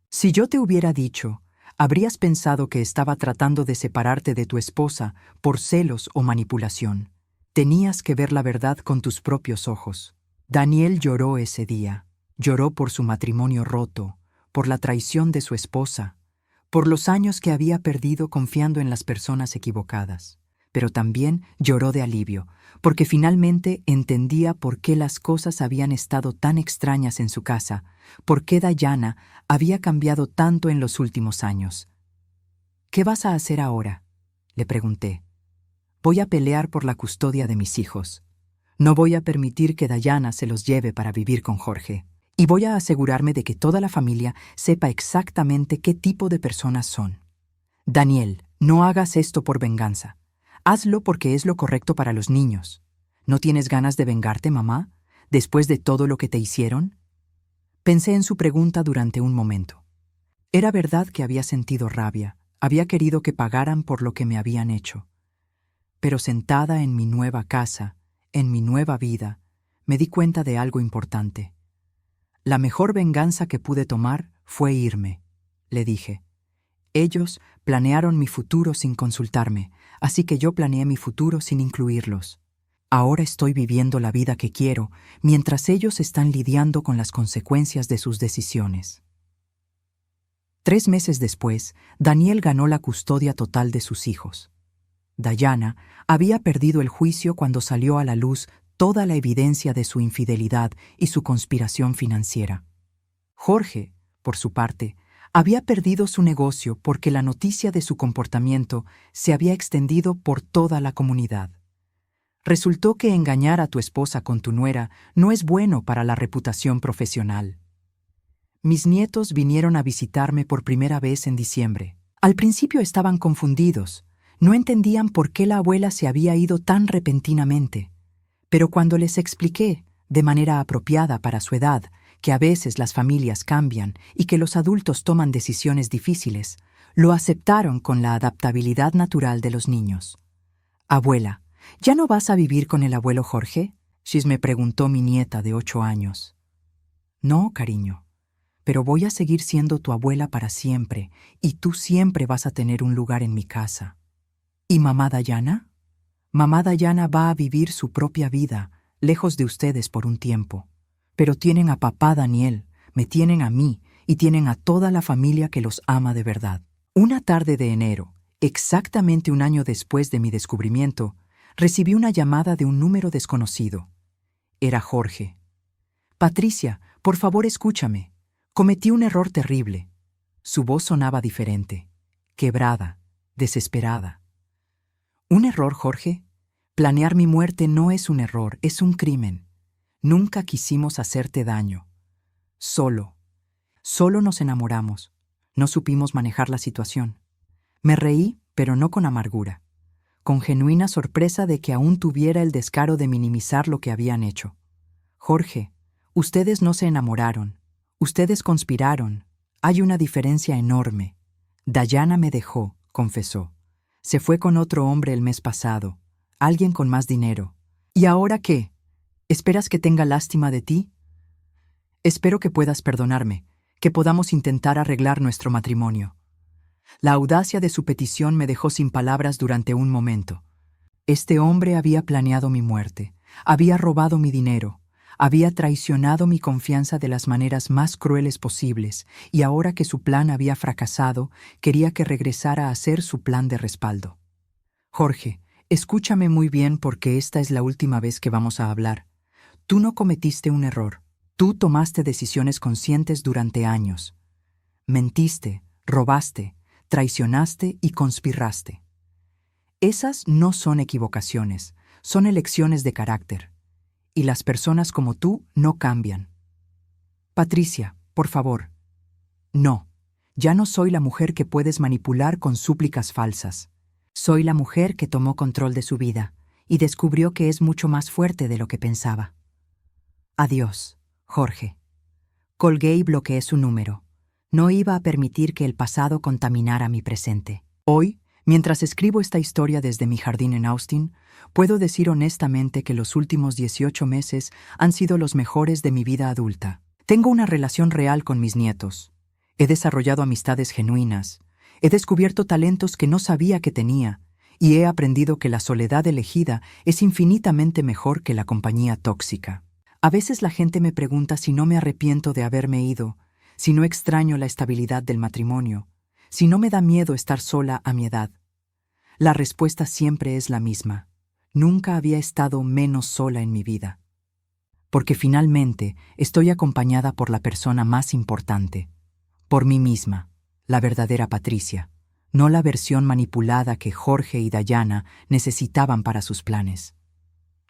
Si yo te hubiera dicho, habrías pensado que estaba tratando de separarte de tu esposa por celos o manipulación. Tenías que ver la verdad con tus propios ojos». Daniel lloró ese día. Lloró por su matrimonio roto, por la traición de su esposa, por los años que había perdido confiando en las personas equivocadas. Pero también lloró de alivio, porque finalmente entendía por qué las cosas habían estado tan extrañas en su casa, por qué Dayana había cambiado tanto en los últimos años. «¿Qué vas a hacer ahora?», le pregunté. «Voy a pelear por la custodia de mis hijos. No voy a permitir que Dayana se los lleve para vivir con Jorge. Y voy a asegurarme de que toda la familia sepa exactamente qué tipo de personas son. Daniel, no hagas esto por venganza. Hazlo porque es lo correcto para los niños. ¿No tienes ganas de vengarte, mamá, después de todo lo que te hicieron?». Pensé en su pregunta durante un momento. Era verdad que había sentido rabia, había querido que pagaran por lo que me habían hecho. Pero sentada en mi nueva casa, en mi nueva vida, me di cuenta de algo importante. «La mejor venganza que pude tomar fue irme», le dije. «Ellos planearon mi futuro sin consultarme, así que yo planeé mi futuro sin incluirlos. Ahora estoy viviendo la vida que quiero, mientras ellos están lidiando con las consecuencias de sus decisiones». 3 meses después, Daniel ganó la custodia total de sus hijos. Dayana había perdido el juicio cuando salió a la luz toda la evidencia de su infidelidad y su conspiración financiera. Jorge, por su parte, Había perdido su negocio porque la noticia de su comportamiento se había extendido por toda la comunidad. Resultó que engañar a tu esposa con tu nuera no es bueno para la reputación profesional. Mis nietos vinieron a visitarme por primera vez en diciembre. Al principio estaban confundidos, no entendían por qué la abuela se había ido tan repentinamente. Pero cuando les expliqué, de manera apropiada para su edad, que a veces las familias cambian y que los adultos toman decisiones difíciles, lo aceptaron con la adaptabilidad natural de los niños. «Abuela, ¿ya no vas a vivir con el abuelo Jorge?», me preguntó mi nieta de 8 años. «No, cariño, pero voy a seguir siendo tu abuela para siempre y tú siempre vas a tener un lugar en mi casa». «¿Y mamá Dayana?». «Mamá Dayana va a vivir su propia vida, lejos de ustedes por un tiempo. Pero tienen a papá Daniel, me tienen a mí y tienen a toda la familia que los ama de verdad». Una tarde de enero, exactamente un año después de mi descubrimiento, recibí una llamada de un número desconocido. Era Jorge. «Patricia, por favor escúchame. Cometí un error terrible». Su voz sonaba diferente, quebrada, desesperada. «¿Un error, Jorge? Planear mi muerte no es un error, es un crimen. Nunca quisimos hacerte daño. Solo nos enamoramos. No supimos manejar la situación». Me reí, pero no con amargura, con genuina sorpresa de que aún tuviera el descaro de minimizar lo que habían hecho. «Jorge, ustedes no se enamoraron. Ustedes conspiraron. Hay una diferencia enorme. Dayana me dejó», confesó. «Se fue con otro hombre el mes pasado, alguien con más dinero. ¿Y ahora qué? ¿Esperas que tenga lástima de ti? Espero que puedas perdonarme, que podamos intentar arreglar nuestro matrimonio». La audacia de su petición me dejó sin palabras durante un momento. Este hombre había planeado mi muerte, había robado mi dinero, había traicionado mi confianza de las maneras más crueles posibles, y ahora que su plan había fracasado, quería que regresara a hacer su plan de respaldo. «Jorge, escúchame muy bien porque esta es la última vez que vamos a hablar. Tú no cometiste un error. Tú tomaste decisiones conscientes durante años. Mentiste, robaste, traicionaste y conspiraste. Esas no son equivocaciones, son elecciones de carácter. Y las personas como tú no cambian. Patricia, por favor. No, ya no soy la mujer que puedes manipular con súplicas falsas. Soy la mujer que tomó control de su vida y descubrió que es mucho más fuerte de lo que pensaba. Adiós, Jorge». Colgué y bloqueé su número. No iba a permitir que el pasado contaminara mi presente. Hoy, mientras escribo esta historia desde mi jardín en Austin, puedo decir honestamente que los últimos 18 meses han sido los mejores de mi vida adulta. Tengo una relación real con mis nietos. He desarrollado amistades genuinas. He descubierto talentos que no sabía que tenía. Y he aprendido que la soledad elegida es infinitamente mejor que la compañía tóxica. A veces la gente me pregunta si no me arrepiento de haberme ido, si no extraño la estabilidad del matrimonio, si no me da miedo estar sola a mi edad. La respuesta siempre es la misma. Nunca había estado menos sola en mi vida. Porque finalmente estoy acompañada por la persona más importante, por mí misma, la verdadera Patricia, no la versión manipulada que Jorge y Dayana necesitaban para sus planes.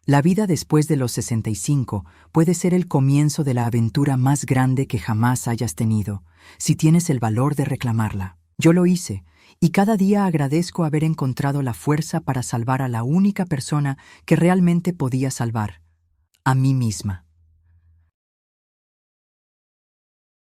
La vida después de los 65 puede ser el comienzo de la aventura más grande que jamás hayas tenido, si tienes el valor de reclamarla. Yo lo hice, y cada día agradezco haber encontrado la fuerza para salvar a la única persona que realmente podía salvar, a mí misma.